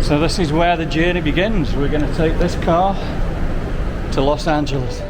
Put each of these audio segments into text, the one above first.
So this is where the journey begins. We're going to take this car to Los Angeles.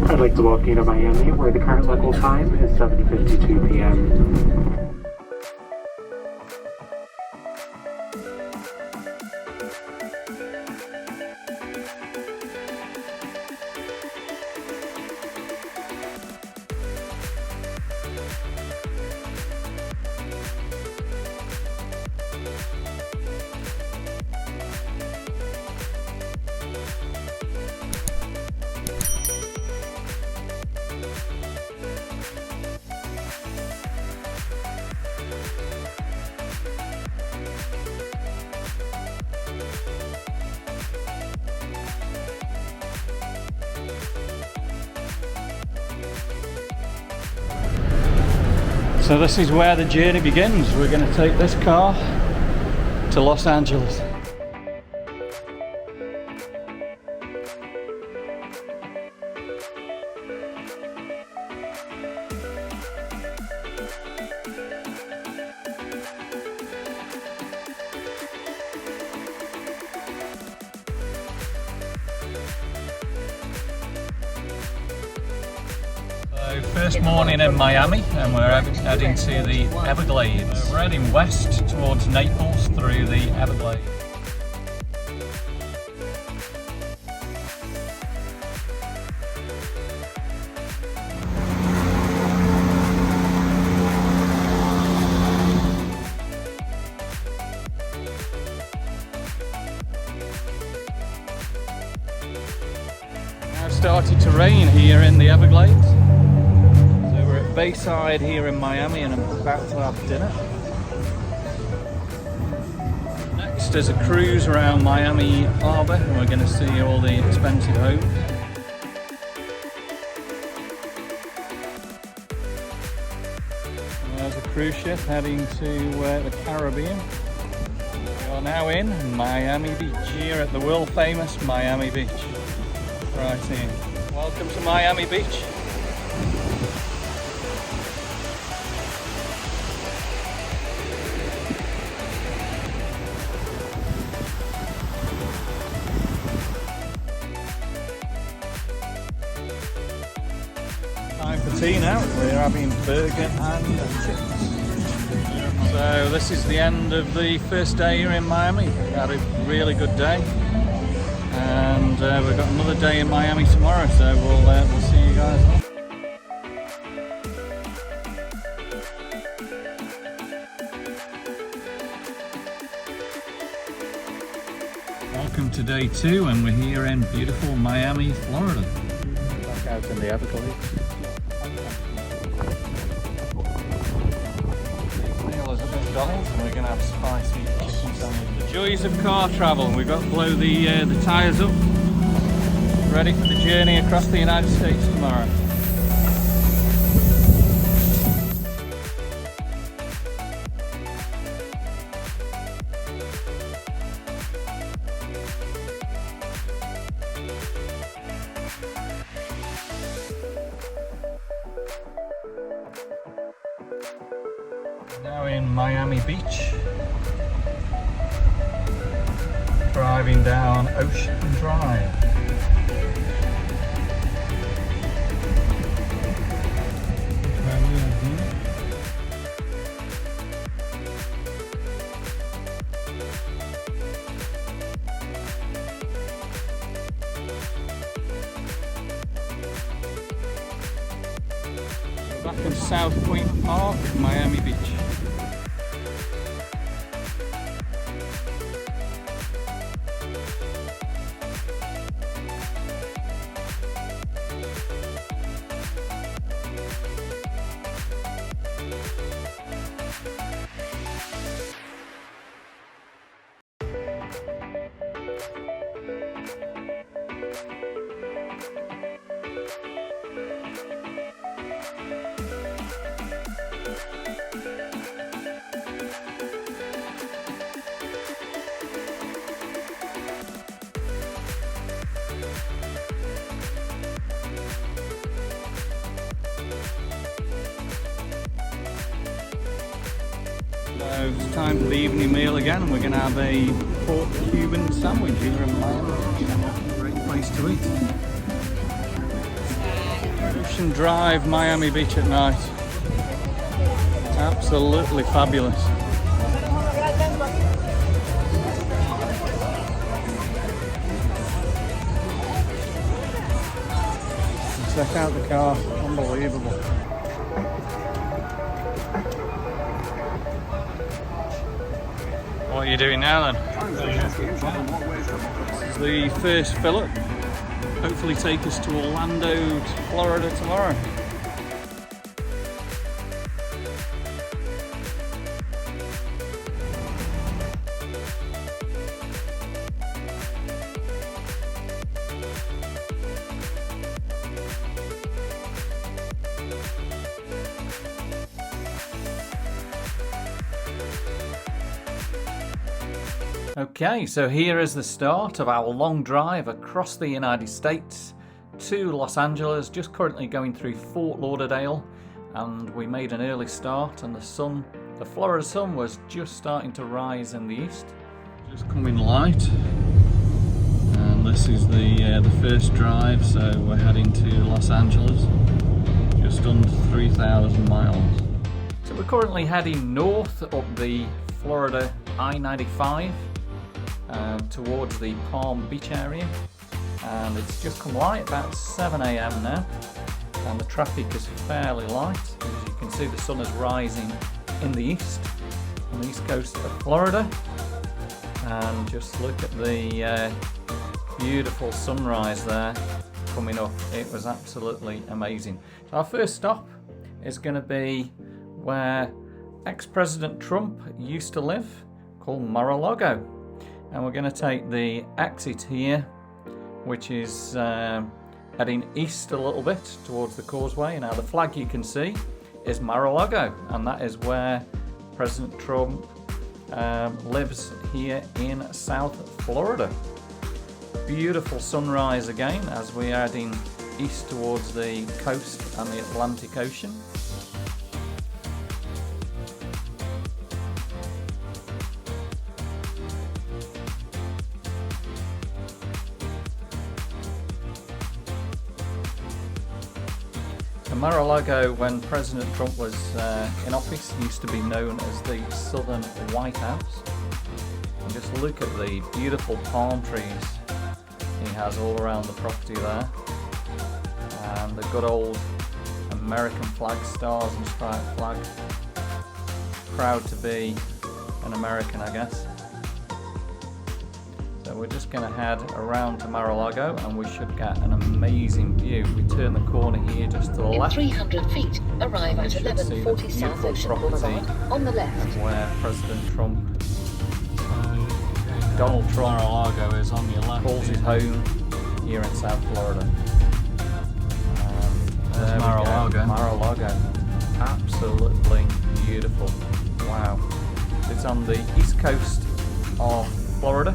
I'd like to welcome you to Miami, where the current local time is 7:52 p.m. So this is where the journey begins. We're going to take this car to Los Angeles. First morning in Miami, and we're heading to the Everglades. We're heading west towards Naples through the Everglades. Now started to rain here in the Everglades. Bayside here in Miami, and I'm about to have dinner. Next is a cruise around Miami Harbour, and we're going to see all the expensive homes. And there's a cruise ship heading to the Caribbean. We are now in Miami Beach, here at the world famous Miami Beach. Right here. Welcome to Miami Beach. tea now. We're having burger and chips. So this is the end of the first day here in Miami. We had a really good day, and we've got another day in Miami tomorrow. So we'll see you guys. Welcome to day 2, and we're here in beautiful Miami, Florida. Back out in the Everglades. McDonald's, and we're going to have spicy chicken sandwich. The joys of car travel. We've got to blow the tyres up. Ready for the journey across the United States tomorrow. Now in Miami Beach, driving down Ocean Drive. Back in South Point Park, Miami Beach. So it's time for the evening meal again, and we're going to have a pork Cuban sandwich here in Miami. Great place to eat. Ocean Drive, Miami Beach at night. Absolutely fabulous. Check out the car, unbelievable. What are you doing now then? This is the first fillet. Hopefully take us to Orlando, Florida tomorrow. Okay, so here is the start of our long drive across the United States to Los Angeles, just currently going through Fort Lauderdale, and we made an early start, and the Florida sun was just starting to rise in the east. Just coming light, and this is the first drive, so we're heading to Los Angeles, just under 3,000 miles. So we're currently heading north up the Florida I-95. Towards the Palm Beach area, and it's just come light, about 7 AM now, and the traffic is fairly light. As you can see, the sun is rising in the east, on the east coast of Florida, and just look at the beautiful sunrise there coming up. It was absolutely amazing. So our first stop is going to be where ex-President Trump used to live, called Mar-a-Lago. And we're going to take the exit here, which is heading east a little bit towards the causeway. Now the flag you can see is Mar-a-Lago, and that is where President Trump lives here in South Florida. Beautiful sunrise again as we're heading east towards the coast and the Atlantic Ocean. Mar-a-Lago, when President Trump was in office, used to be known as the Southern White House. And just look at the beautiful palm trees he has all around the property there. And the good old American flag, stars and striped flag. Proud to be an American, I guess. So we're just going to head around to Mar-a-Lago and we should get an amazing view. We turn the corner here just to the left. In 300 feet, arrive at 1140 South Ocean Boulevard on the left. Where President Trump, Donald Trump, Mar-a-Lago is on your left. calls his home here in South Florida. There's Mar-a-Lago. Mar-a-Lago. Absolutely beautiful. Wow. It's on the east coast of Florida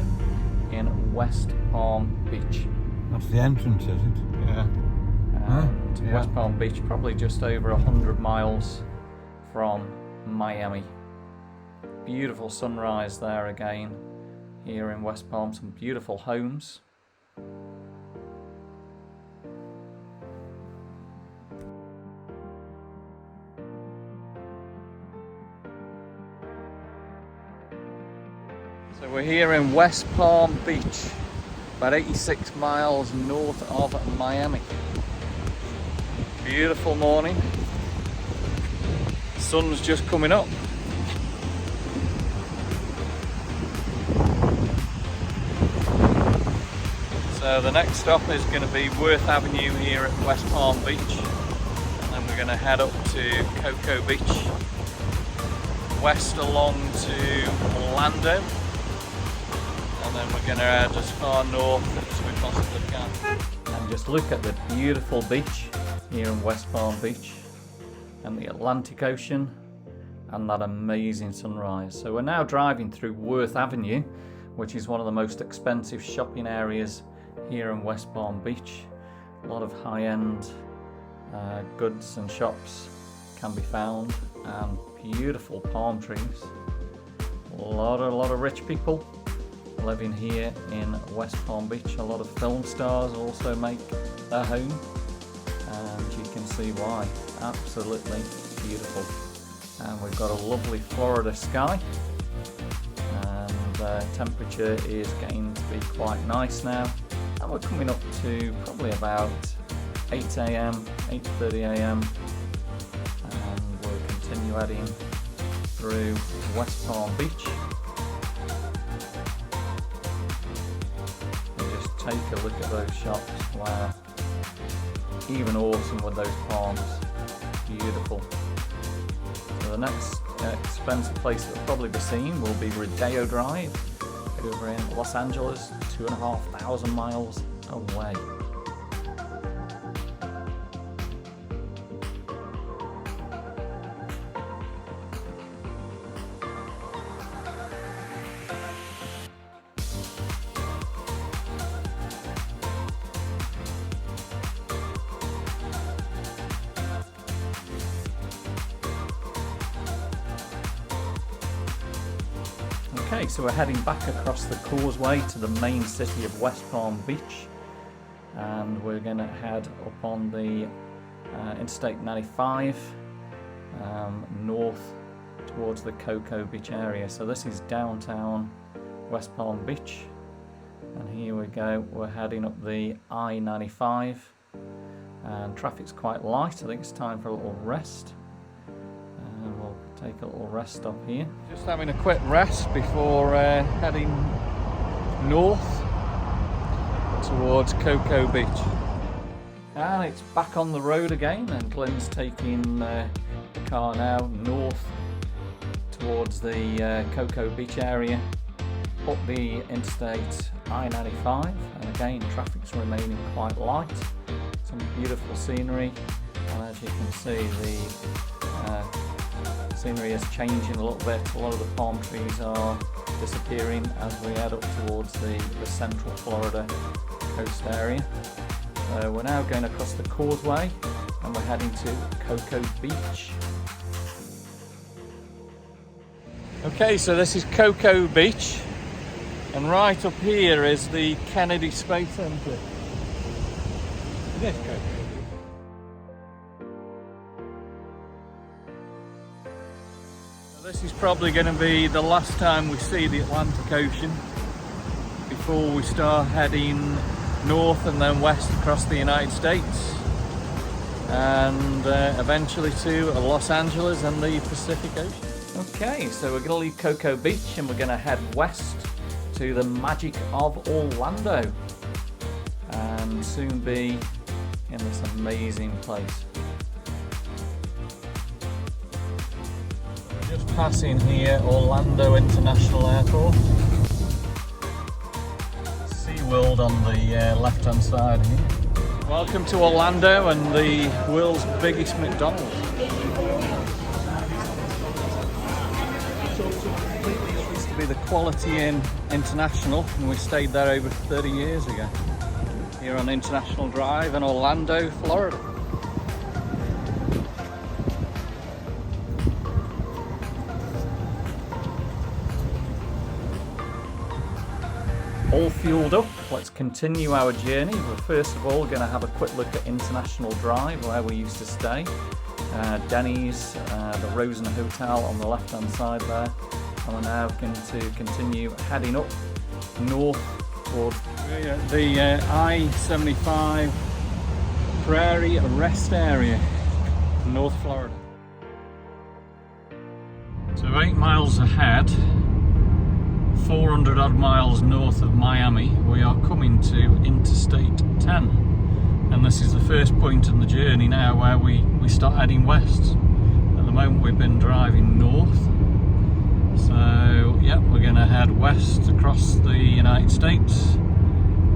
in West Palm Beach. That's the entrance, is it? Yeah. And West Palm Beach, probably just over 100 miles from Miami. Beautiful sunrise there again here in West Palm. Some beautiful homes. So we're here in West Palm Beach, about 86 miles north of Miami. Beautiful morning. The sun's just coming up. So the next stop is going to be Worth Avenue here at West Palm Beach. And then we're going to head up to Cocoa Beach, west along to Orlando. And then we're going to head as far north as we possibly can. And just look at the beautiful beach here in West Palm Beach and the Atlantic Ocean and that amazing sunrise. So we're now driving through Worth Avenue, which is one of the most expensive shopping areas here in West Palm Beach. A lot of high-end goods and shops can be found, and beautiful palm trees. A lot of rich people living here in West Palm Beach. A lot of film stars also make their home, and you can see why. Absolutely beautiful. And we've got a lovely Florida sky, and temperature is getting to be quite nice now, and we're coming up to probably about 8 a.m, 8:30 a.m, and we'll continue heading through West Palm Beach. Take a look at those shops. Wow, even awesome with those palms. Beautiful. So the next expensive place that we'll probably be seeing will be Rodeo Drive over in Los Angeles, 2,500 miles away. Okay, so we're heading back across the causeway to the main city of West Palm Beach, and we're going to head up on the Interstate 95 north towards the Cocoa Beach area. So this is downtown West Palm Beach, and here we go, we're heading up the I-95, and traffic's quite light. I think it's time for a little rest. We'll take a little rest stop here. Just having a quick rest before heading north towards Cocoa Beach. And it's back on the road again, and Glenn's taking the car now north towards the Cocoa Beach area, up the Interstate I-95, and again traffic's remaining quite light. Some beautiful scenery, and as you can see, the scenery is changing a little bit. A lot of the palm trees are disappearing as we head up towards the central Florida coast area. We're now going across the causeway and we're heading to Cocoa Beach. Okay, so this is Cocoa Beach, and right up here is the Kennedy Space Center. It is Cocoa Beach. This is probably going to be the last time we see the Atlantic Ocean before we start heading north and then west across the United States and eventually to Los Angeles and the Pacific Ocean. Okay, so we're going to leave Cocoa Beach and we're going to head west to the magic of Orlando and soon be in this amazing place. Just passing here Orlando International Airport. SeaWorld on the left hand side here. Welcome to Orlando and the world's biggest McDonald's. This used to be the Quality Inn International and we stayed there over 30 years ago. Here on International Drive in Orlando, Florida. All fueled up, let's continue our journey. We're first of all going to have a quick look at International Drive where we used to stay. Denny's, the Rosen Hotel on the left hand side there. And we're now going to continue heading up north towards the I-75 Prairie Rest Area, North Florida. So 8 miles ahead, 400 odd miles north of Miami, we are coming to Interstate 10, and this is the first point in the journey now where we start heading west. At the moment we've been driving north, so yeah, we're going to head west across the United States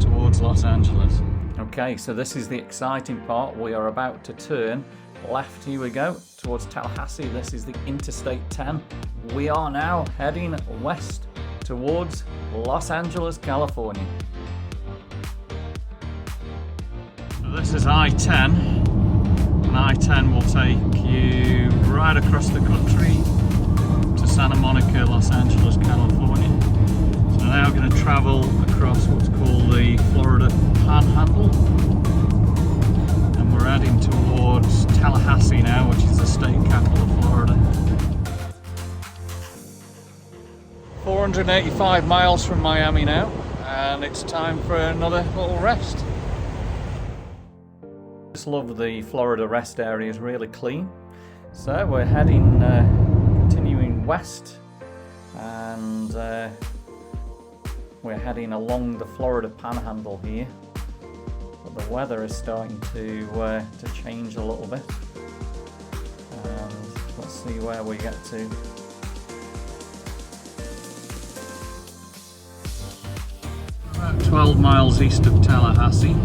towards Los Angeles. Okay, so this is the exciting part. We are about to turn left, here we go, towards Tallahassee. This is the Interstate 10. We are now heading west towards Los Angeles, California. So this is I-10, and I-10 will take you right across the country to Santa Monica, Los Angeles, California. So now we're going to travel across what's called the Florida Panhandle, and we're heading towards Tallahassee now, which is the state capital of Florida. 485 miles from Miami now, and it's time for another little rest. I just love the Florida rest area, it's really clean. So we're heading, continuing west, and we're heading along the Florida Panhandle here. But the weather is starting to change a little bit, and let's see where we get to. About 12 miles east of Tallahassee,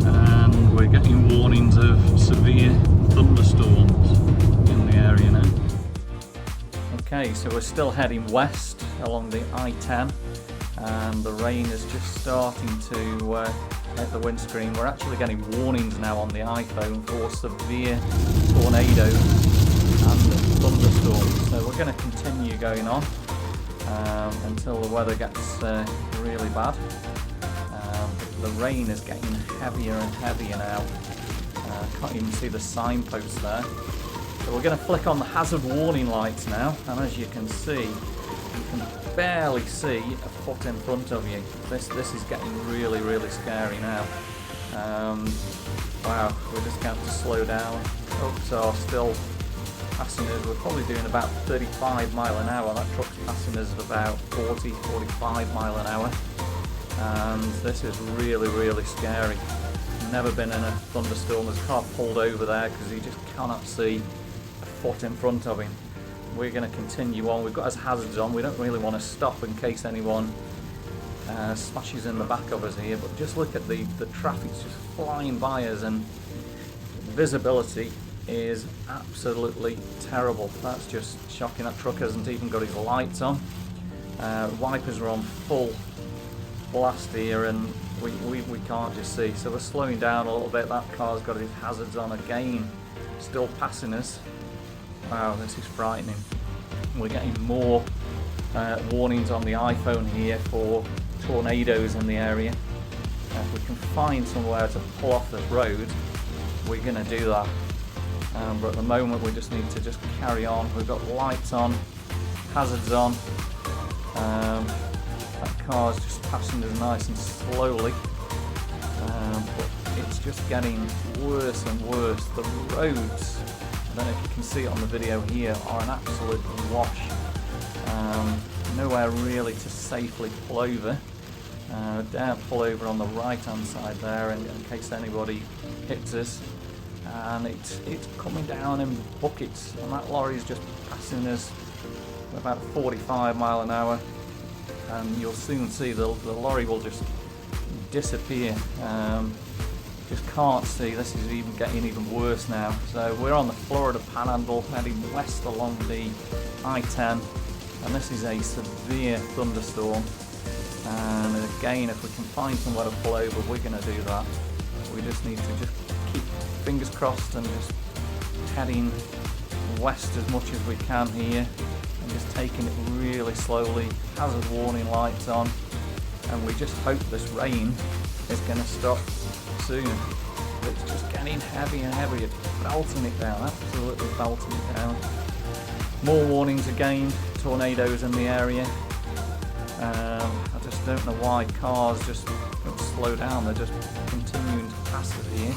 and we're getting warnings of severe thunderstorms in the area now. Okay, so we're still heading west along the I-10, and the rain is just starting to hit the windscreen. We're actually getting warnings now on the iPhone for severe tornadoes and thunderstorms, so we're going to continue going on until the weather gets really bad. The rain is getting heavier and heavier now. Can't even see the signpost there. So we're going to flick on the hazard warning lights now, and as you can see, you can barely see a foot in front of you. This is getting really, really scary now. Wow, we're just going to have to slow down. Trucks are still passing us. We're probably doing about 35 mile an hour. That truck's passing us at about 40, 45 mile an hour. And this is really, really scary. Never been in a thunderstorm. There's a car pulled over there because he just cannot see a foot in front of him. We're going to continue on. We've got our hazards on. We don't really want to stop in case anyone smashes in the back of us here, but just look at the traffic's just flying by us, and visibility is absolutely terrible. That's just shocking. That truck hasn't even got his lights on. Wipers are on full blast here, and we can't just see, so we're slowing down a little bit. That car's got his hazards on again, still passing us. Wow, this is frightening. We're getting more warnings on the iPhone here for tornadoes in the area. If we can find somewhere to pull off this road, we're going to do that. But at the moment we just need to just carry on. We've got lights on, hazards on. That car's just passing us nice and slowly. But it's just getting worse and worse. The roads, I don't know if you can see it on the video here, are an absolute wash. Nowhere really to safely pull over. Don't pull over on the right hand side there in case anybody hits us. And it's coming down in buckets, and that lorry's just passing us about 45 miles an hour, and you'll soon see the lorry will just disappear. Just can't see. This is even getting even worse now. So we're on the Florida Panhandle heading west along the I-10, and this is a severe thunderstorm. And again, if we can find somewhere to pull over, we're going to do that. We just need to just keep fingers crossed and just heading west as much as we can here, and just taking it really slowly. Hazard warning lights on, and we just hope this rain is going to stop soon. It's just getting heavy and heavy. It's belting it down, absolutely belting it down. More warnings again, tornadoes in the area. I just don't know why cars just don't slow down. They're just continuing to pass us here.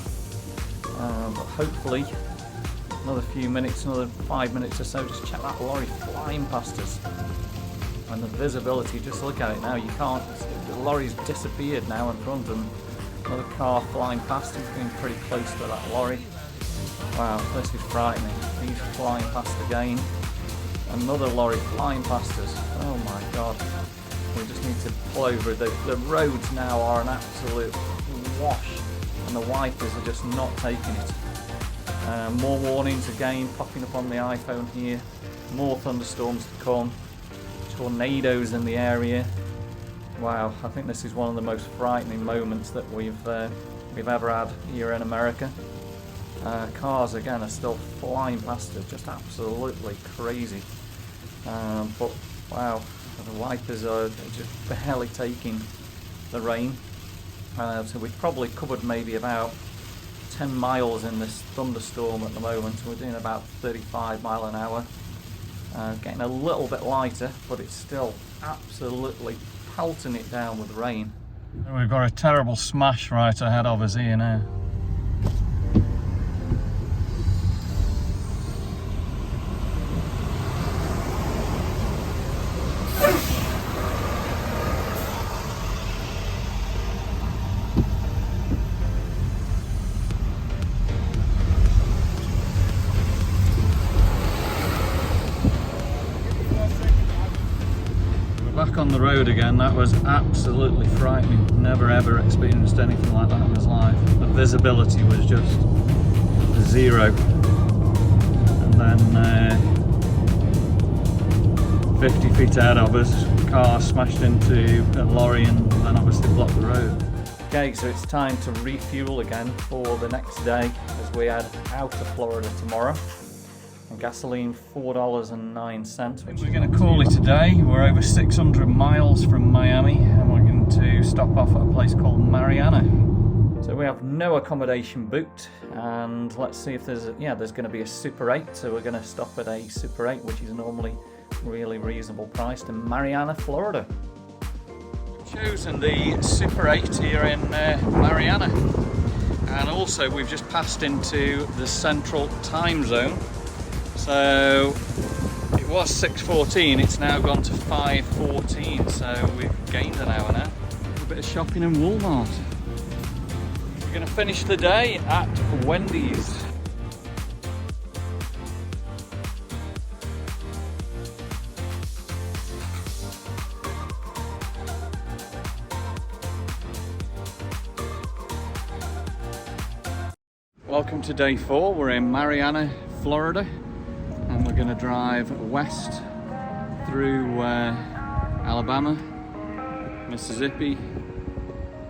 But hopefully another few minutes, another 5 minutes or so, just check that lorry flying past us. And the visibility, just look at it now, you can't, the lorry's disappeared now in front, and another car flying past. He's been pretty close to that lorry. Wow, this is frightening. He's flying past again. Another lorry flying past us. Oh my god. We just need to pull over. The roads now are an absolute wash, and the wipers are just not taking it. More warnings again popping up on the iPhone here. More thunderstorms to come. Tornadoes in the area. Wow, I think this is one of the most frightening moments that we've ever had here in America. Cars again are still flying past us, just absolutely crazy. But wow, the wipers are just barely taking the rain. So we've probably covered maybe about 10 miles in this thunderstorm at the moment. We're doing about 35 miles an hour. Getting a little bit lighter, but it's still absolutely pelting it down with rain. We've got a terrible smash right ahead of us here now. Back on the road again. That was absolutely frightening. Never ever experienced anything like that in his life. The visibility was just zero, and then 50 feet ahead of us, car smashed into a lorry and then obviously blocked the road. Okay, so it's time to refuel again for the next day as we head out of Florida tomorrow. Gasoline $4.09, which we're going to call it a day. We're over 600 miles from Miami, and we're going to stop off at a place called Marianna. So we have no accommodation booked, and let's see if there's going to be a Super 8. So we're going to stop at a Super 8, which is normally really reasonable priced in Marianna, Florida. Chosen the Super 8 here in Marianna, and also we've just passed into the central time zone. So it was 6:14, it's now gone to 5:14, so we've gained an hour now. A bit of shopping in Walmart. We're going to finish the day at Wendy's. Welcome to day 4, we're in Marianna, Florida. And we're going to drive west through Alabama, Mississippi,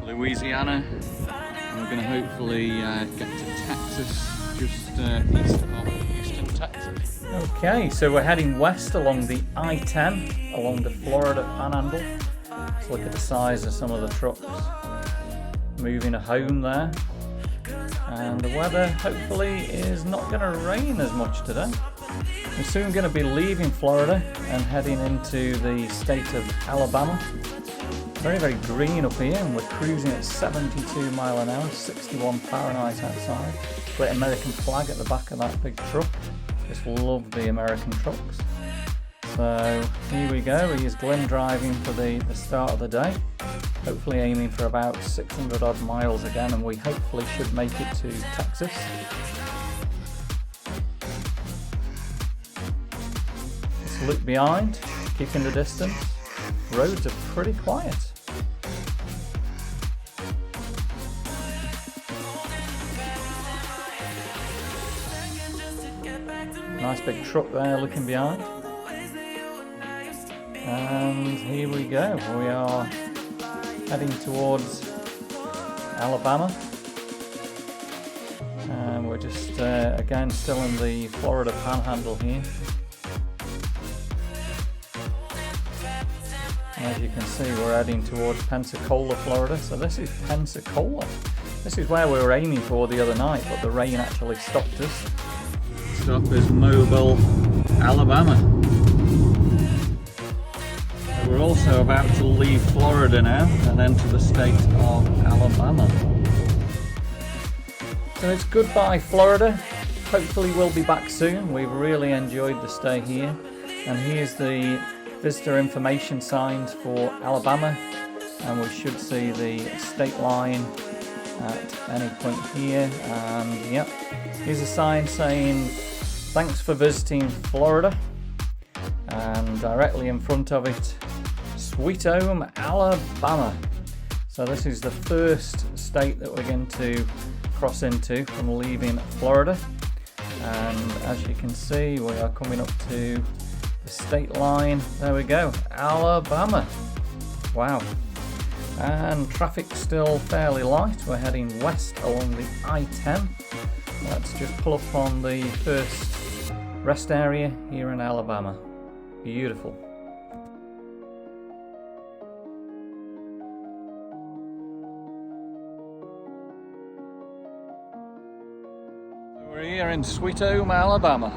Louisiana, and we're going to hopefully get to Texas, just east of Houston, Texas. Okay, so we're heading west along the I-10, along the Florida Panhandle. Let's look at the size of some of the trucks. Moving a home there. And the weather hopefully is not going to rain as much today. We're soon going to be leaving Florida and heading into the state of Alabama. Very, very green up here, and we're cruising at 72 mile an hour, 61 Fahrenheit outside. Great American flag at the back of that big truck. Just love the American trucks. So here we go, he is Glenn driving for the start of the day. Hopefully aiming for about 600 odd miles again, and we hopefully should make it to Texas. Let's look behind, keeping the distance. Roads are pretty quiet. Nice big truck there looking behind. And here we go, we are heading towards Alabama. And we're just again still in the Florida Panhandle here. As you can see, we're heading towards Pensacola, Florida. So this is Pensacola. This is where we were aiming for the other night, but the rain actually stopped us. Stop is Mobile, Alabama. We're also about to leave Florida now and enter the state of Alabama. So it's goodbye Florida. Hopefully we'll be back soon. We've really enjoyed the stay here. And here's the visitor information signs for Alabama. And we should see the state line at any point here. And yep, here's a sign saying thanks for visiting Florida. And directly in front of it, Sweet Home, Alabama. So this is the first state that we're going to cross into from leaving Florida. And as you can see, we are coming up to the state line. There we go, Alabama. Wow. And traffic's still fairly light. We're heading west along the I-10. Let's just pull up on the first rest area here in Alabama. Beautiful. We're here in Sweet Home, Alabama.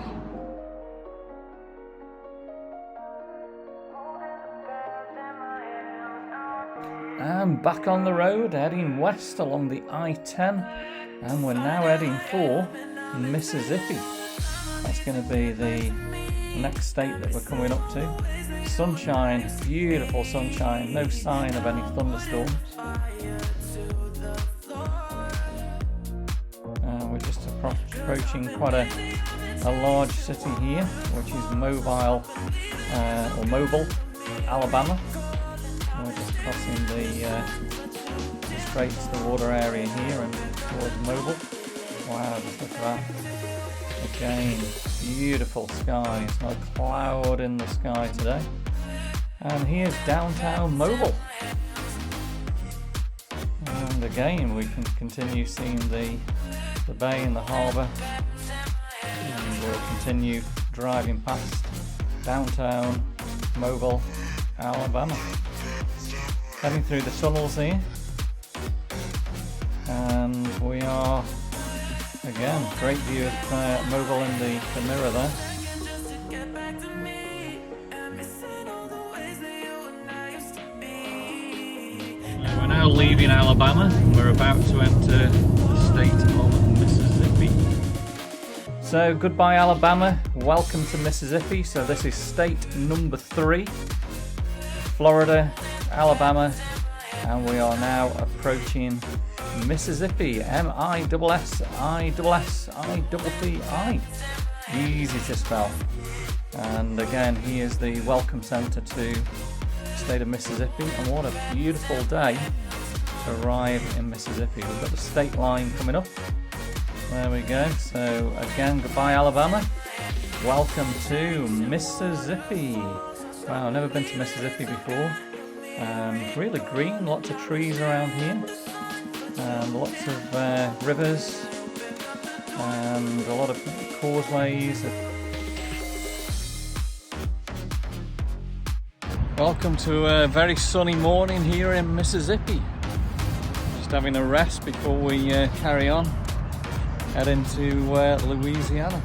And back on the road, heading west along the I-10, and we're now heading for Mississippi. That's going to be the next state that we're coming up to. Sunshine, beautiful sunshine, no sign of any thunderstorms. We're just approaching quite a large city here, which is Mobile, Alabama. And we're just crossing the straits, the water area here, and towards Mobile. Wow, just look at that. Again, beautiful skies, not a cloud in the sky today. And here's downtown Mobile. And again, we can continue seeing the bay and the harbour. And we'll continue driving past downtown Mobile, Alabama. Heading through the tunnels here. And we are, again, great view of Mobile in the mirror there. We're now leaving Alabama. We're about to enter the state of Mississippi. So goodbye Alabama, welcome to Mississippi. So this is state number 3, Florida, Alabama, and we are now approaching Mississippi. M-I-S-S-I-S-S-I-P-P-I. Easy to spell. And again, here's the welcome center to the state of Mississippi. And what a beautiful day to arrive in Mississippi. We've got the state line coming up. There we go. So again, goodbye Alabama. Welcome to Mississippi. Wow, I've never been to Mississippi before. Really green, lots of trees around here. Lots of rivers and a lot of causeways. Welcome to a very sunny morning here in Mississippi. Just having a rest before we carry on. head into Louisiana.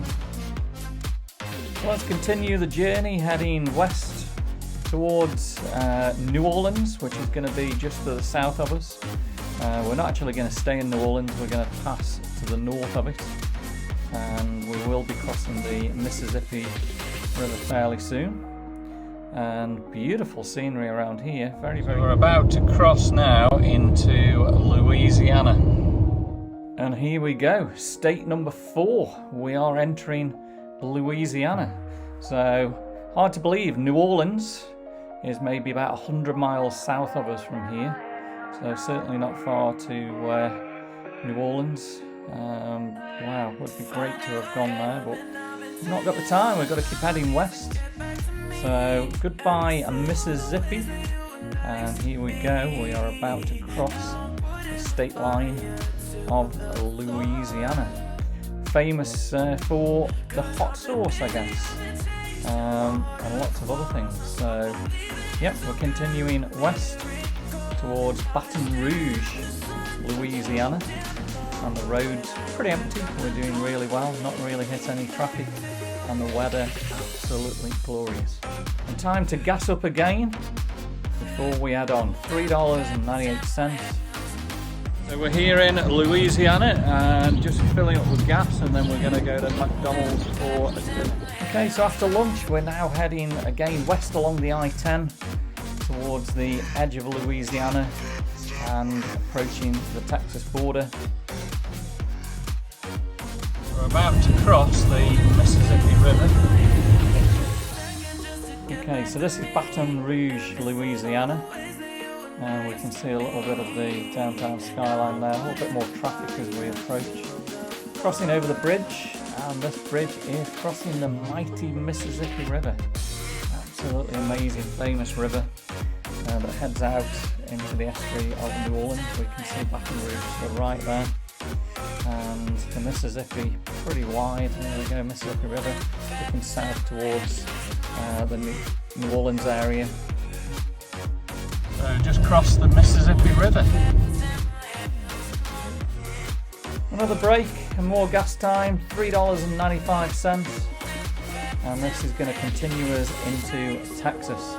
So let's continue the journey heading west towards New Orleans, which is going to be just to the south of us. We're not actually going to stay in New Orleans, we're going to pass to the north of it, and we will be crossing the Mississippi River fairly soon. And beautiful scenery around here, very, very. We're about to cross now into Louisiana. And here we go, state number 4. We are entering Louisiana. So, hard to believe, New Orleans is maybe about 100 miles south of us from here. So certainly not far to New Orleans. Wow, would be great to have gone there, but we've not got the time, we've got to keep heading west. So goodbye Mississippi, and here we go, we are about to cross the state line of Louisiana. Famous for the hot sauce, I guess, and lots of other things. So yep, we're continuing west towards Baton Rouge, Louisiana, and the road's pretty empty. We're doing really well, not really hit any traffic, and the weather absolutely glorious. And time to gas up again before we head on. $3.98. So we're here in Louisiana and just filling up with gas, and then we're going to go to McDonald's for a dinner. Okay, so after lunch we're now heading again west along the I-10 towards the edge of Louisiana and approaching the Texas border. We're about to cross the Mississippi River. Okay, so this is Baton Rouge, Louisiana, and we can see a little bit of the downtown skyline there, a little bit more traffic as we approach. Crossing over the bridge, and this bridge is crossing the mighty Mississippi River. Absolutely amazing, famous river that heads out into the estuary of New Orleans. We can see Baton Rouge to the right there, and the Mississippi pretty wide. There we go, Mississippi River looking south towards the New Orleans area. So just crossed the Mississippi River. Another break and more gas time, $3.95, and this is going to continue us into Texas.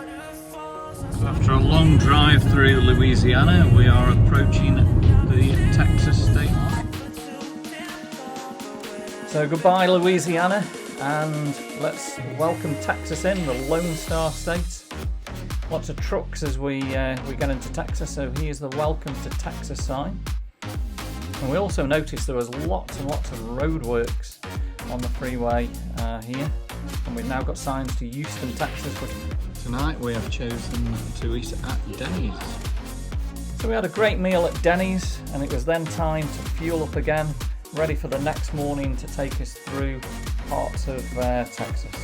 So after a long drive through Louisiana, we are approaching the Texas state line. So goodbye Louisiana, and let's welcome Texas in, the Lone Star State. Lots of trucks as we get into Texas, so here's the welcome to Texas sign. And we also noticed there was lots and lots of roadworks on the freeway here, and we've now got signs to Houston, Texas, which tonight we have chosen to eat at Denny's. So we had a great meal at Denny's, and it was then time to fuel up again, ready for the next morning to take us through parts of Texas.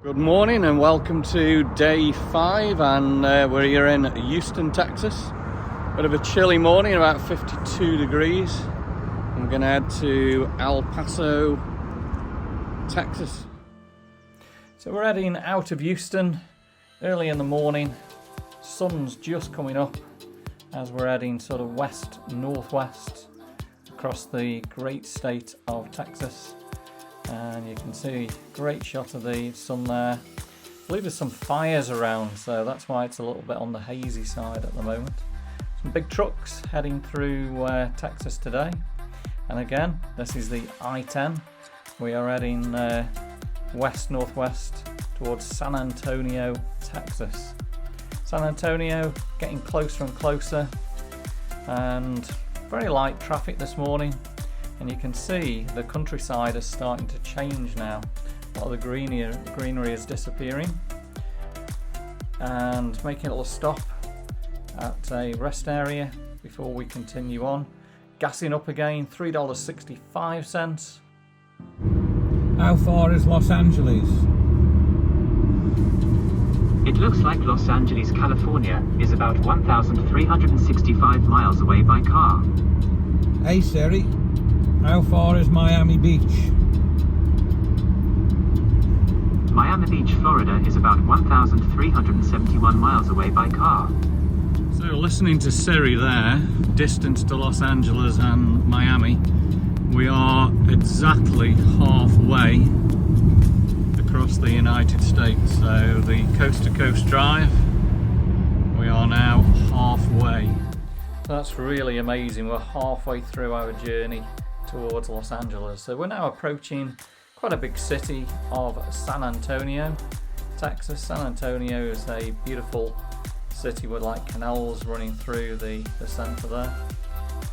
Good morning and welcome to day 5, and we're here in Houston, Texas. Bit of a chilly morning, about 52 degrees. I'm going to head to El Paso, Texas. So we're heading out of Houston early in the morning. Sun's just coming up as we're heading sort of west-northwest across the great state of Texas. And you can see a great shot of the sun there. I believe there's some fires around, so that's why it's a little bit on the hazy side at the moment. Some big trucks heading through Texas today. And again, this is the I-10. We are heading west-northwest towards San Antonio, Texas. San Antonio getting closer and closer, and very light traffic this morning. And you can see the countryside is starting to change now. A lot of the greenery is disappearing. And making a little stop at a rest area before we continue on. Gassing up again, $3.65. How far is Los Angeles? It looks like Los Angeles, California is about 1,365 miles away by car. Hey Siri, How far is Miami Beach? Miami Beach, Florida is about 1,371 miles away by car. So listening to Siri there, distance to Los Angeles and Miami, we are exactly halfway across the United States. So the coast to coast drive, we are now halfway. That's really amazing. We're halfway through our journey towards Los Angeles. So we're now approaching quite a big city of San Antonio, Texas. San Antonio is a beautiful city with like canals running through the centre there,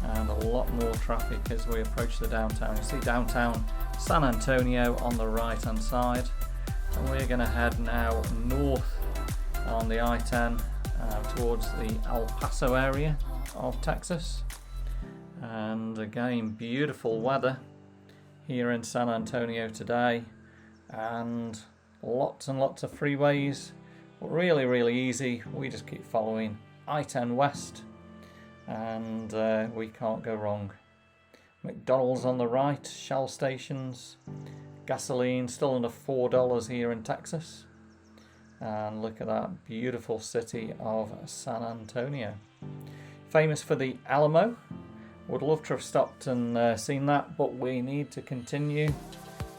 and a lot more traffic as we approach the downtown. You see downtown San Antonio on the right hand side, and we're going to head now north on the I-10 towards the El Paso area of Texas. And again, beautiful weather here in San Antonio today, and lots and lots of freeways. Really easy. We just keep following I-10 west, and we can't go wrong. McDonald's on the right, Shell stations, gasoline still under $4 here in Texas. And look at that beautiful city of San Antonio, famous for the Alamo. Would love to have stopped and seen that, but we need to continue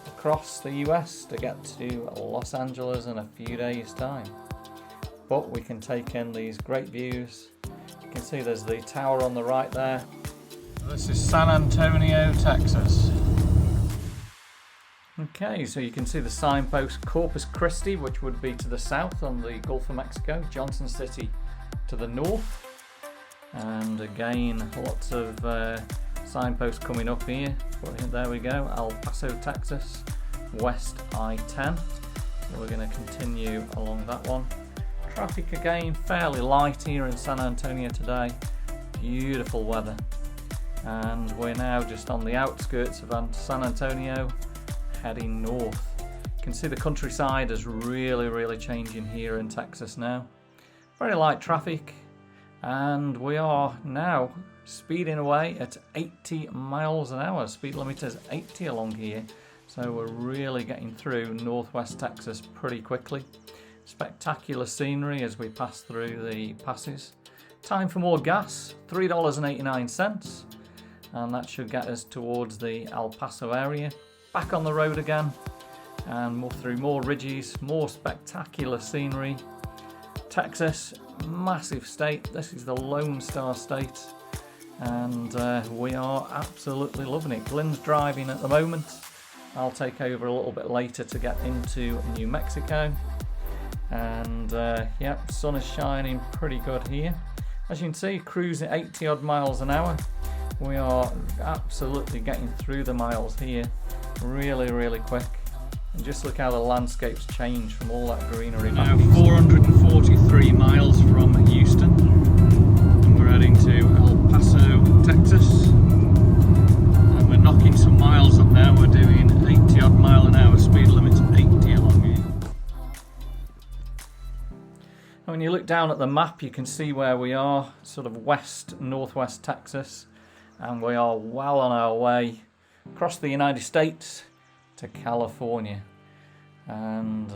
across the US to get to Los Angeles in a few days' time. But we can take in these great views. You can see there's the tower on the right there. This is San Antonio, Texas. Okay, so you can see the signpost Corpus Christi, which would be to the south on the Gulf of Mexico, Johnson City to the north. And again, lots of signposts coming up here. But there we go, El Paso, Texas, west I-10. So we're going to continue along that one. Traffic again fairly light here in San Antonio today. Beautiful weather. And we're now just on the outskirts of San Antonio, heading north. You can see the countryside is really changing here in Texas now. Very light traffic. And we are now speeding away at 80 miles an hour. Speed limit is 80 along here. So we're really getting through northwest Texas pretty quickly. Spectacular scenery as we pass through the passes. Time for more gas, $3.89. And that should get us towards the El Paso area. Back on the road again. And move through more ridges, more spectacular scenery. Texas, massive state. This is the Lone Star State, and we are absolutely loving it. Glenn's driving at the moment. I'll take over a little bit later to get into New Mexico, and yep, sun is shining pretty good here. As you can see, cruising 80 odd miles an hour. We are absolutely getting through the miles here really quick. And just look how the landscape's changed from all that greenery. Now 443 miles from Houston, and we're heading to El Paso, Texas. And we're knocking some miles up now. We're doing 80 odd mile an hour, speed limit's 80 along here. And when you look down at the map, you can see where we are, sort of northwest Texas, and we are well on our way across the United States to California. And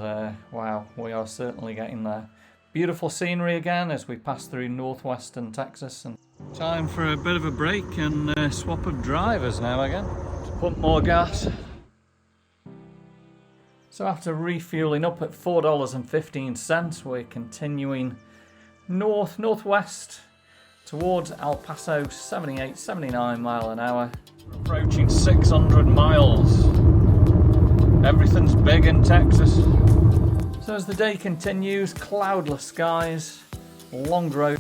wow, we are certainly getting there. Beautiful scenery again as we pass through northwestern Texas. And time for a bit of a break and swap of drivers now again to pump more gas. So after refueling up at $4.15, we're continuing northwest towards El Paso, 79 mile an hour. We're approaching 600 miles. Everything's big in Texas. So as the day continues, cloudless skies, long road.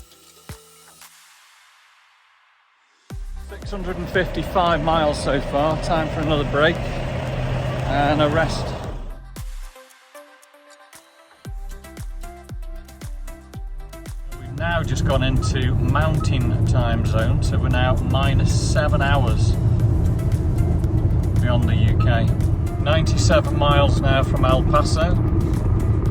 655 miles so far. Time for another break and a rest. We've now just gone into mountain time zone, so we're now -7 hours beyond the UK. 97 miles now from El Paso.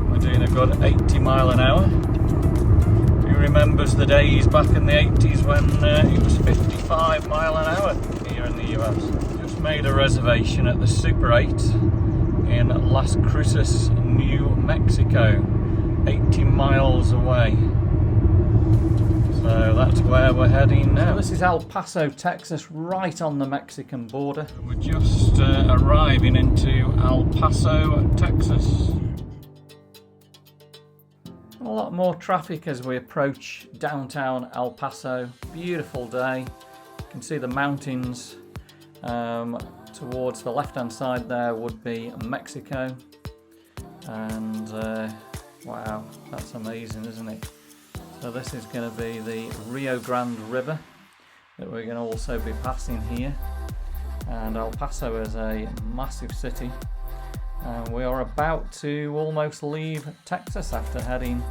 We're doing a good 80 mile an hour. Who remembers the days back in the 80s when it was 55 mile an hour here in the US? Just just made a reservation at the Super 8 in Las Cruces, New Mexico, 80 miles away. So that's where we're heading now. So this is El Paso, Texas, right on the Mexican border. We're just arriving into El Paso, Texas. A lot more traffic as we approach downtown El Paso. Beautiful day. You can see the mountains. Towards the left-hand side there would be Mexico. And wow, that's amazing, isn't it? So this is going to be the Rio Grande River that we're going to also be passing here. And El Paso is a massive city. We are about to almost leave Texas after heading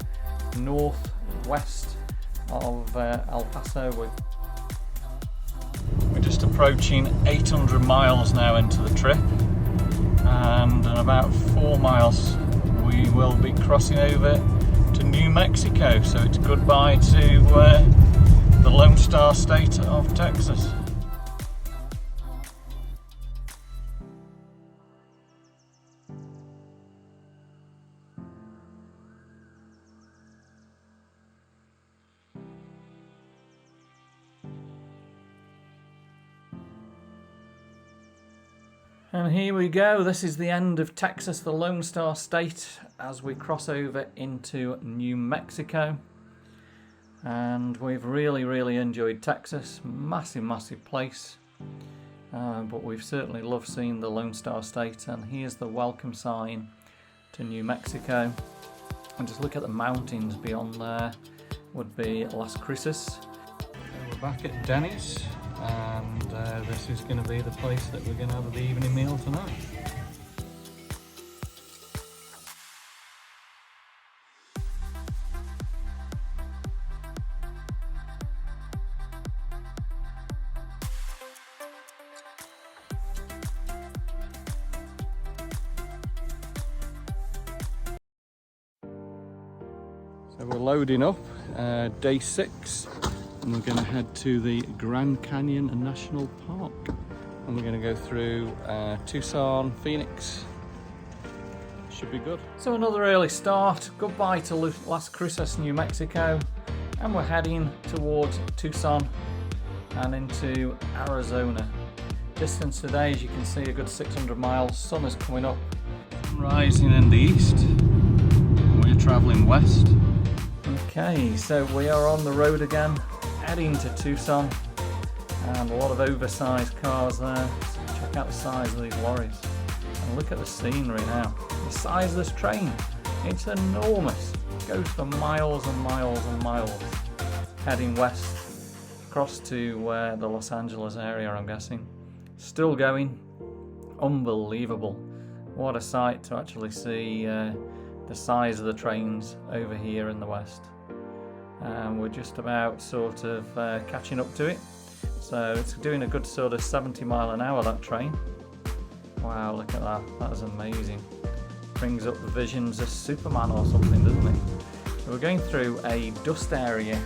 northwest of El Paso. We're just approaching 800 miles now into the trip, and in about 4 miles we will be crossing over to New Mexico, so it's goodbye to the Lone Star State of Texas. And here we go, this is the end of Texas, the Lone Star State, as we cross over into New Mexico. And we've really enjoyed Texas, massive place. But we've certainly loved seeing the Lone Star State, and here's the welcome sign to New Mexico. And just look at the mountains beyond there, would be Las Cruces. So we're back at Denny's. And this is going to be the place that we're going to have the evening meal tonight. So we're loading up, day 6. And we're going to head to the Grand Canyon National Park, and we're going to go through Tucson, Phoenix. Should be good. So another early start, goodbye to Las Cruces, New Mexico, and we're heading towards Tucson and into Arizona. Distance today, as you can see, a good 600 miles. Sun is coming up. Rising in the east, we're travelling west. Okay, so we are on the road again, heading to Tucson, and a lot of oversized cars there. So check out the size of these lorries, and look at the scenery now. The size of this train, it's enormous. It goes for miles and miles and miles, heading west across to the Los Angeles area, I'm guessing. Still going. Unbelievable. What a sight to actually see the size of the trains over here in the west. And we're just about sort of catching up to it. So it's doing a good sort of 70 mile an hour, that train. Wow, look at that. That is amazing. Brings up the visions of Superman or something, doesn't it? So we're going through a dust area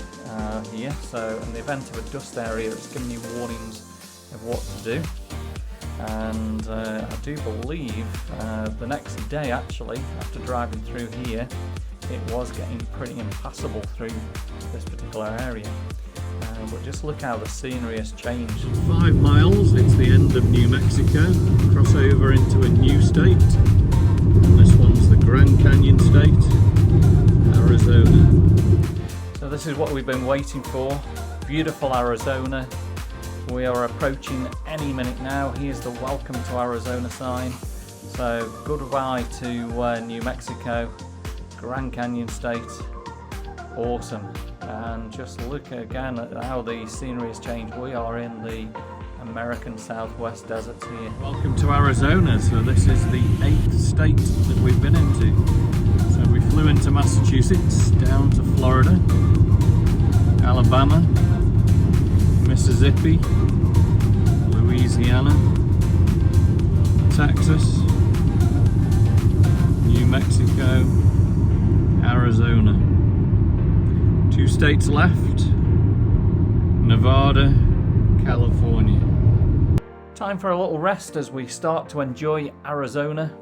here. So in the event of a dust area, it's giving you warnings of what to do. And I do believe the next day, actually, after driving through here, it was getting pretty impassable through this particular area. But just look how the scenery has changed. 5 miles, it's the end of New Mexico. Cross over into a new state. And this one's the Grand Canyon State, Arizona. So this is what we've been waiting for. Beautiful Arizona. We are approaching any minute now. Here's the welcome to Arizona sign. So goodbye to New Mexico, Grand Canyon State. Awesome. And just look again at how the scenery has changed. We are in the American Southwest deserts here. Welcome to Arizona. So this is the 8th state that we've been into. So we flew into Massachusetts, down to Florida, Alabama, Mississippi, Louisiana, Texas, New Mexico, Arizona. 2 states left, Nevada, California. Time for a little rest as we start to enjoy Arizona.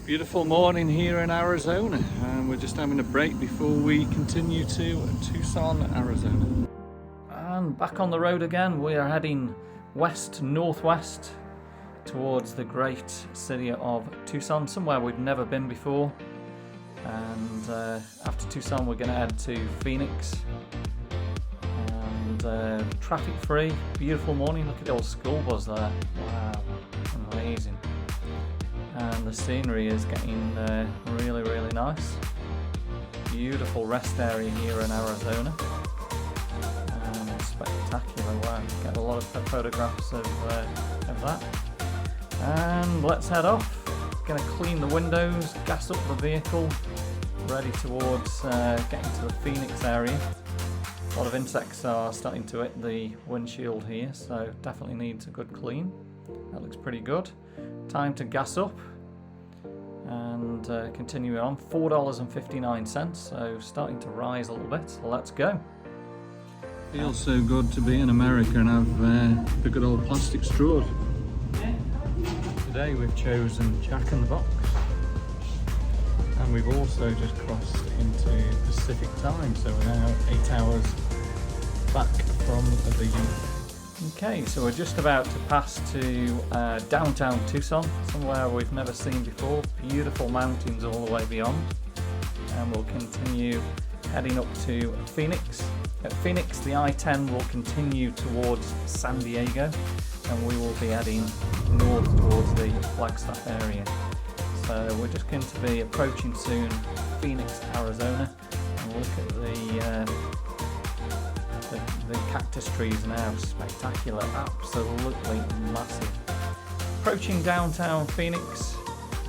Beautiful morning here in Arizona, and we're just having a break before we continue to Tucson, Arizona. And back on the road again, we are heading west-northwest towards the great city of Tucson, somewhere we've never been before. And after Tucson we're going to head to Phoenix. And traffic free, beautiful morning. Look at the old school bus there. Wow, amazing. And the scenery is getting really, really nice. Beautiful rest area here in Arizona. Spectacular, wow. Get a lot of photographs of that. And let's head off. Gonna clean the windows, gas up the vehicle, ready towards getting to the Phoenix area. A lot of insects are starting to hit the windshield here, so definitely needs a good clean. That looks pretty good. Time to gas up and continue on. $4.59, so starting to rise a little bit, so let's go. Feels so good to be in America and have the good old plastic straws. Today we've chosen Jack in the Box, and we've also just crossed into Pacific time, so we're now 8 hours back from the UK. Okay, so we're just about to pass to downtown Tucson, somewhere we've never seen before. Beautiful mountains all the way beyond, and we'll continue heading up to Phoenix. At Phoenix, the I-10 will continue towards San Diego, and we will be heading north towards the Flagstaff area. So we're just going to be approaching soon Phoenix, Arizona, and look at the cactus trees now. Spectacular, absolutely massive. Approaching downtown Phoenix,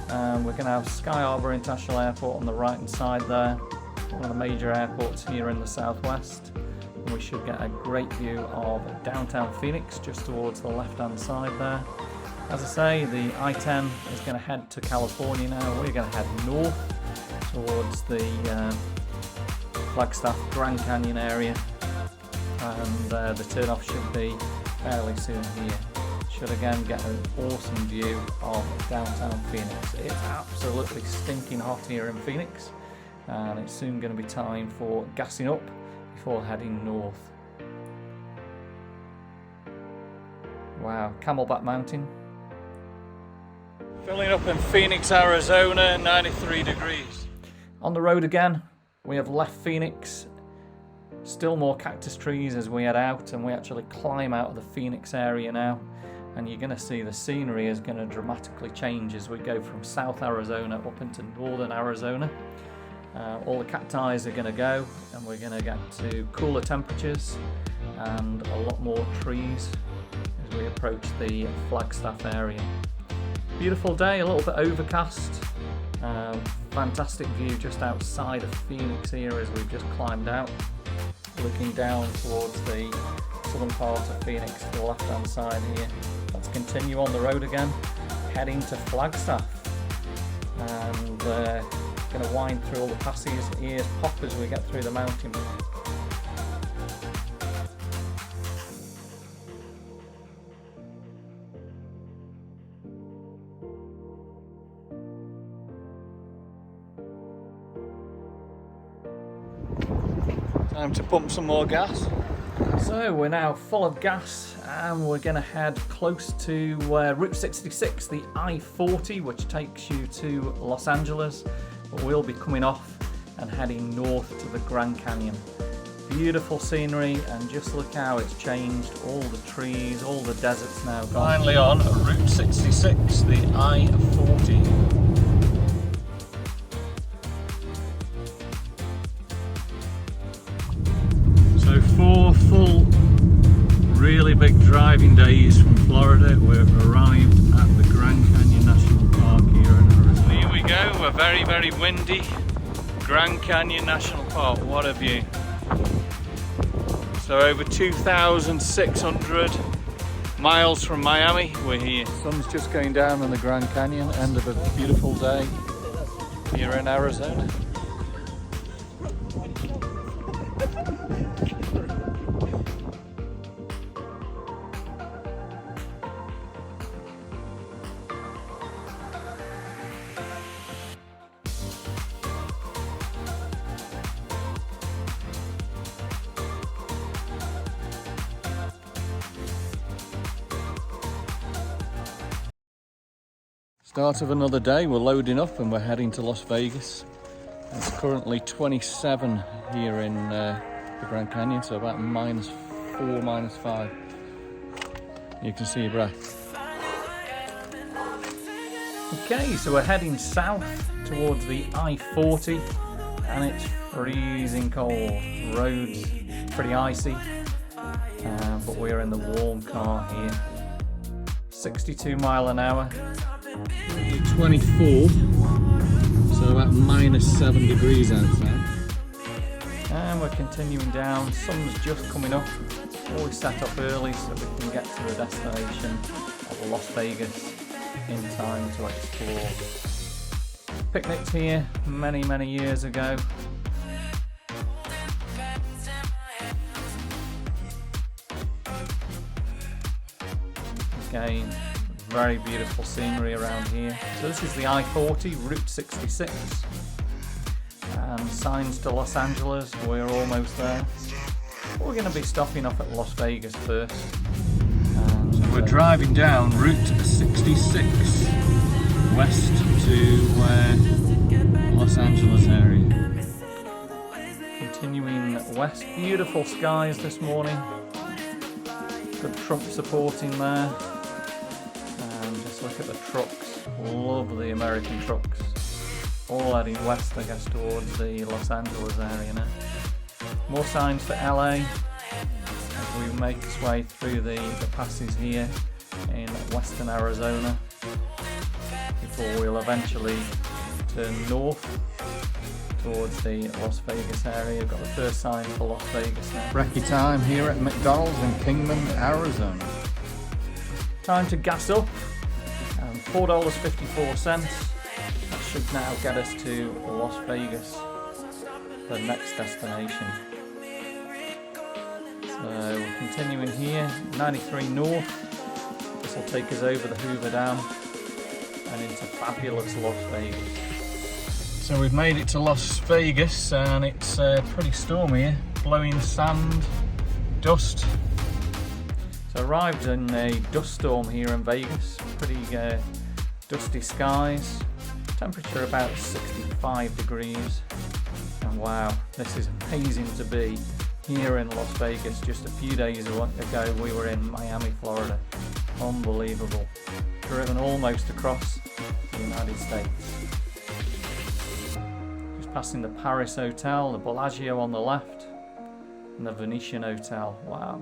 we're going to have Sky Harbor International Airport on the right hand side there, one of the major airports here in the southwest. And we should get a great view of downtown Phoenix just towards the left hand side there. As I say, the I-10 is going to head to California now. We're going to head north towards the Flagstaff Grand Canyon area, and the turnoff should be fairly soon here. Should again get an awesome view of downtown Phoenix. It's absolutely stinking hot here in Phoenix, and it's soon going to be time for gassing up before heading north. Wow, Camelback Mountain. Filling up in Phoenix, Arizona, 93 degrees. On the road again, we have left Phoenix. Still more cactus trees as we head out, and we actually climb out of the Phoenix area now. And you're going to see the scenery is going to dramatically change as we go from South Arizona up into Northern Arizona. All the cacti are going to go, and we're going to get to cooler temperatures and a lot more trees as we approach the Flagstaff area. Beautiful day, a little bit overcast. Fantastic view just outside of Phoenix here as we've just climbed out, looking down towards the southern part of Phoenix to the left hand side here. Let's continue on the road again, heading to Flagstaff, and going to wind through all the passes, ears pop as we get through the mountain. Time to pump some more gas. So we're now full of gas, and we're going to head close to Route 66, the I-40, which takes you to Los Angeles. But we'll be coming off and heading north to the Grand Canyon. Beautiful scenery, and just look how it's changed. All the trees, all the deserts now gone. Finally on Route 66, the I-40. So 4 full, really big driving days from Florida. We've arrived at the Grand Canyon National Park here in Arizona. Here we go, a very, very windy Grand Canyon National Park. What a view. So over 2,600 miles from Miami, we're here. Sun's just going down on the Grand Canyon, end of a beautiful day here in Arizona. Start of another day. We're loading up and we're heading to Las Vegas. It's currently 27 here in the Grand Canyon, so about -4, -5. You can see your breath. Okay, so we're heading south towards the I-40 and it's freezing cold. Roads pretty icy, but we're in the warm car here. 62 mile an hour. 24, so about -7 degrees outside. And we're continuing down. Sun's just coming up. Always set up early so we can get to the destination of Las Vegas in time to explore. Picnicked here many years ago. Again, very beautiful scenery around here. So this is the I-40, Route 66. And signs to Los Angeles, we're almost there. We're going to be stopping off at Las Vegas first. And so we're driving down Route 66 west to Los Angeles area. Continuing west, beautiful skies this morning. Good Trump supporting there. And just look at the trucks, love the American trucks. All heading west, I guess, towards the Los Angeles area now. More signs for LA as we make our way through the passes here in western Arizona before we'll eventually turn north towards the Las Vegas area. We've got the first sign for Las Vegas now. Brekkie time here at McDonald's in Kingman, Arizona. Time to gas up, and $4.54. That should now get us to Las Vegas, the next destination. So we're continuing here, 93 north. This will take us over the Hoover Dam and into fabulous Las Vegas. So we've made it to Las Vegas and it's pretty stormy here, blowing sand, dust. So arrived in a dust storm here in Vegas, pretty dusty skies, temperature about 65 degrees. And wow, this is amazing to be here in Las Vegas. Just a few days ago we were in Miami, Florida. Unbelievable. Driven almost across the United States. Just passing the Paris Hotel, the Bellagio on the left, and the Venetian Hotel. Wow.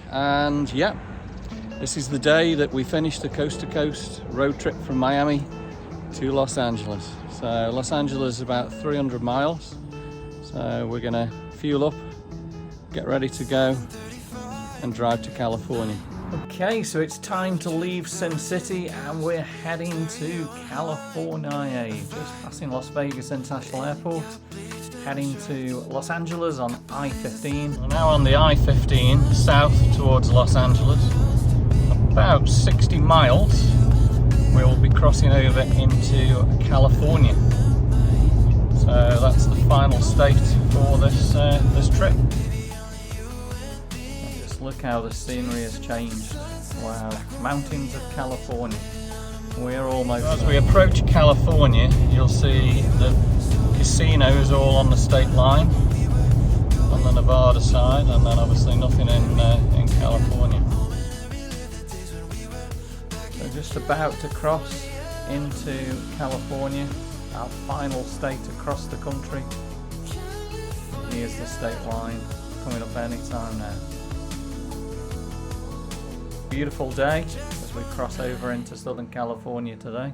And yeah, this is the day that we finished the coast-to-coast road trip from Miami to Los Angeles. So Los Angeles is about 300 miles. So we're gonna fuel up, get ready to go and drive to California. Okay, so it's time to leave Sin City and we're heading to California. Just passing Las Vegas International Airport, heading to Los Angeles on I-15. We're now on the I-15 south towards Los Angeles. About 60 miles we will be crossing over into California. So that's the final state for this trip. Just look how the scenery has changed. Wow, mountains of California. We're almost as we approach California, you'll see the casinos all on the state line on the Nevada side, and then obviously nothing in California. So just about to cross into California, our final state across the country. Here's the state line coming up any time now. Beautiful day as we cross over into Southern California today.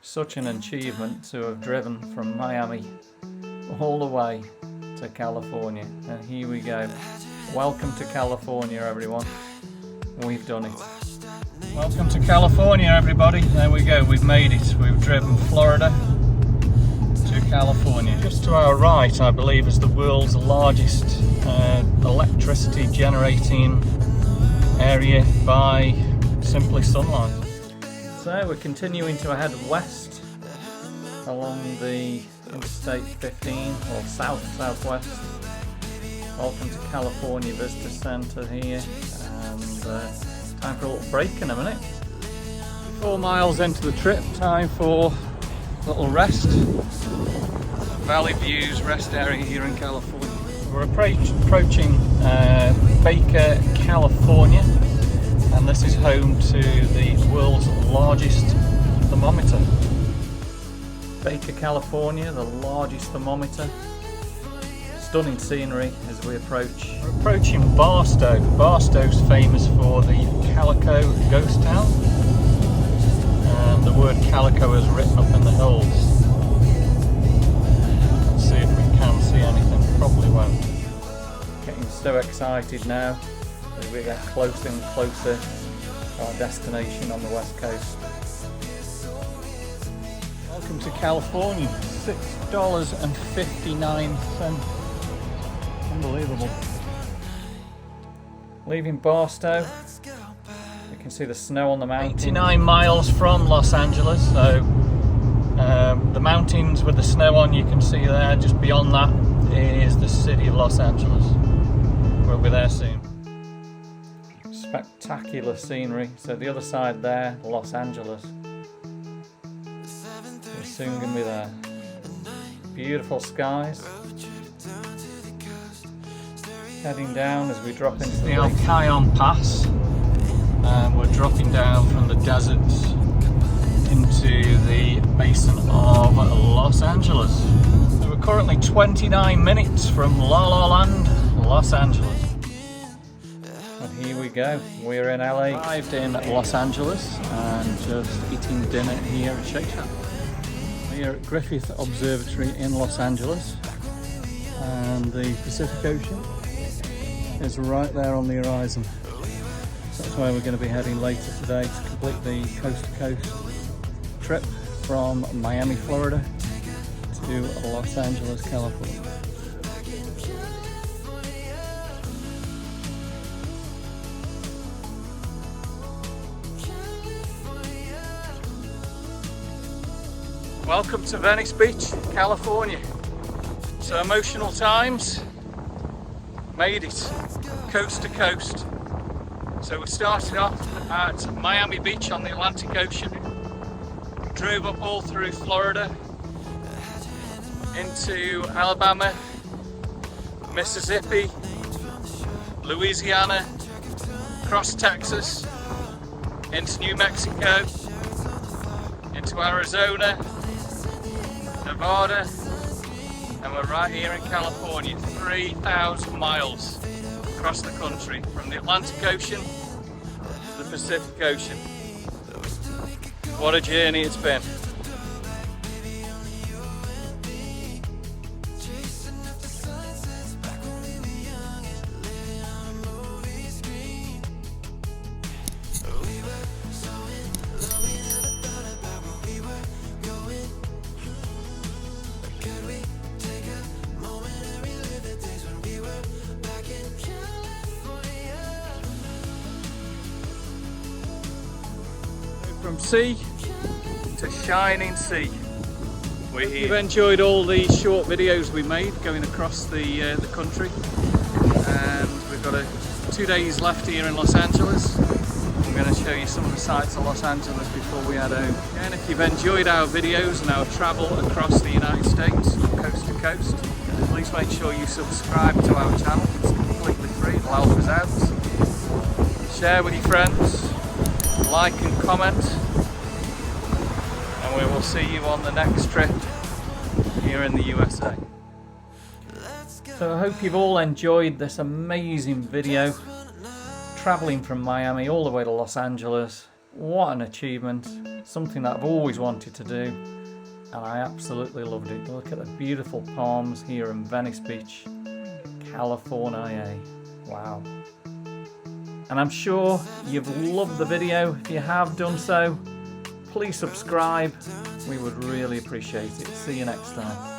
Such an achievement to have driven from Miami all the way to California. And here we go. Welcome to California, everyone. We've done it. Welcome to California, everybody. There we go, we've made it. We've driven Florida to California. Just to our right, I believe, is the world's largest electricity generating area by simply sunlight. So we're continuing to head west along the Interstate 15 or southwest. Welcome to California Visitor Center here, and time for a little break in a minute. 4 miles into the trip, time for a little rest. Valley Views rest area here in California. We're approaching Baker, California, and this is home to the world's largest thermometer. Baker, California, the largest thermometer. Stunning scenery as we approach. We're approaching Barstow. Barstow's famous for the Calico ghost town, and the word calico is written up in the hills. Let's see if we can see anything. Probably won't. Getting so excited now as we get closer and closer to our destination on the west coast. Welcome to California. $6.59. Unbelievable. Leaving Barstow, you can see the snow on the mountains. 89 miles from Los Angeles, so the mountains with the snow on you can see there. Just beyond that is the city of Los Angeles. We'll be there soon. Spectacular scenery. So the other side there, Los Angeles. We're soon going to be there. Beautiful skies. Heading down as we drop into the El Cajon Pass, and we're dropping down from the deserts into the basin of Los Angeles. So we're currently 29 minutes from La La Land, Los Angeles. And here we go, we're in LA. Arrived in Los Angeles and just eating dinner here at Shake Shack. We're at Griffith Observatory in Los Angeles, and the Pacific Ocean is right there on the horizon. So that's where we're going to be heading later today to complete the coast-to-coast trip from Miami, Florida to Los Angeles, California. Welcome to Venice Beach, California. So emotional times. Made it coast to coast. So we started off at Miami Beach on the Atlantic Ocean, drove up all through Florida, into Alabama, Mississippi, Louisiana, across Texas, into New Mexico, into Arizona, Nevada, and we're right here in California, 3,000 miles across the country, from the Atlantic Ocean to the Pacific Ocean. What a journey it's been. From sea to shining sea. We've enjoyed all the short videos we made going across the country, and we've got 2 days left here in Los Angeles. I'm going to show you some of the sights of Los Angeles before we head home. And if you've enjoyed our videos and our travel across the United States, coast to coast, please make sure you subscribe to our channel. It's completely free, it'll help us out. Share with your friends, like and comment, and we will see you on the next trip here in the USA. So I hope you've all enjoyed this amazing video, travelling from Miami all the way to Los Angeles. What an achievement, something that I've always wanted to do, and I absolutely loved it. Look at the beautiful palms here in Venice Beach, California. Wow. And I'm sure you've loved the video. If you have done so, please subscribe. We would really appreciate it. See you next time.